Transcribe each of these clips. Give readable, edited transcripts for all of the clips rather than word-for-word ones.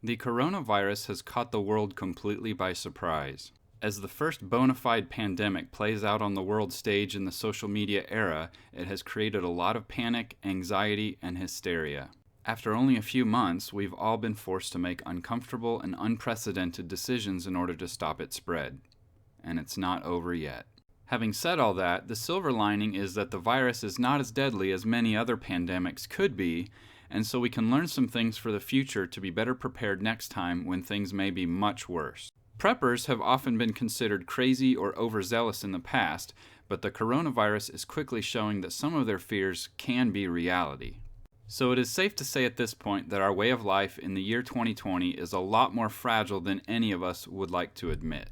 The coronavirus has caught the world completely by surprise. As the first bona fide pandemic plays out on the world stage in the social media era, it has created a lot of panic, anxiety, and hysteria. After only a few months, we've all been forced to make uncomfortable and unprecedented decisions in order to stop its spread. And it's not over yet. Having said all that, the silver lining is that the virus is not as deadly as many other pandemics could be, and so we can learn some things for the future to be better prepared next time when things may be much worse. Preppers have often been considered crazy or overzealous in the past, but the coronavirus is quickly showing that some of their fears can be reality. So it is safe to say at this point that our way of life in the year 2020 is a lot more fragile than any of us would like to admit.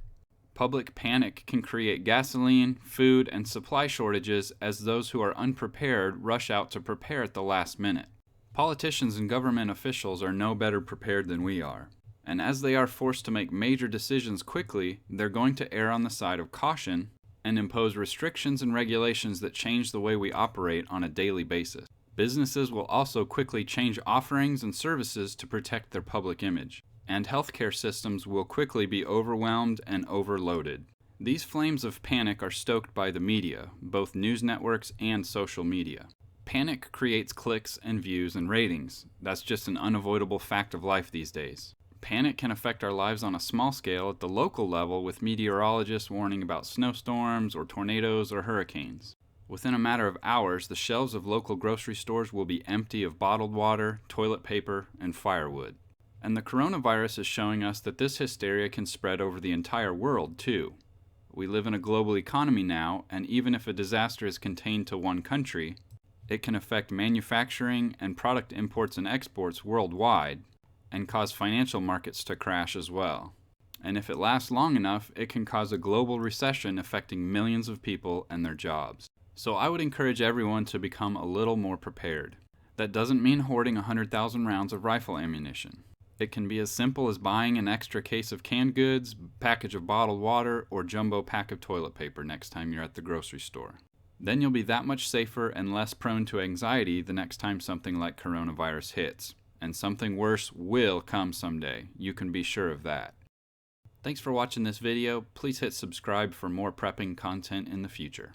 Public panic can create gasoline, food, and supply shortages as those who are unprepared rush out to prepare at the last minute. Politicians and government officials are no better prepared than we are. And as they are forced to make major decisions quickly, they're going to err on the side of caution and impose restrictions and regulations that change the way we operate on a daily basis. Businesses will also quickly change offerings and services to protect their public image, and healthcare systems will quickly be overwhelmed and overloaded. These flames of panic are stoked by the media, both news networks and social media. Panic creates clicks and views and ratings. That's just an unavoidable fact of life these days. Panic can affect our lives on a small scale at the local level, with meteorologists warning about snowstorms or tornadoes or hurricanes. Within a matter of hours, the shelves of local grocery stores will be empty of bottled water, toilet paper, and firewood. And the coronavirus is showing us that this hysteria can spread over the entire world, too. We live in a global economy now, and even if a disaster is contained to one country, it can affect manufacturing and product imports and exports worldwide, and cause financial markets to crash as well. And if it lasts long enough, it can cause a global recession affecting millions of people and their jobs. So I would encourage everyone to become a little more prepared. That doesn't mean hoarding 100,000 rounds of rifle ammunition. It can be as simple as buying an extra case of canned goods, package of bottled water, or jumbo pack of toilet paper next time you're at the grocery store. Then you'll be that much safer and less prone to anxiety the next time something like coronavirus hits. And something worse will come someday. You can be sure of that. Thanks for watching this video. Please hit subscribe for more prepping content in the future.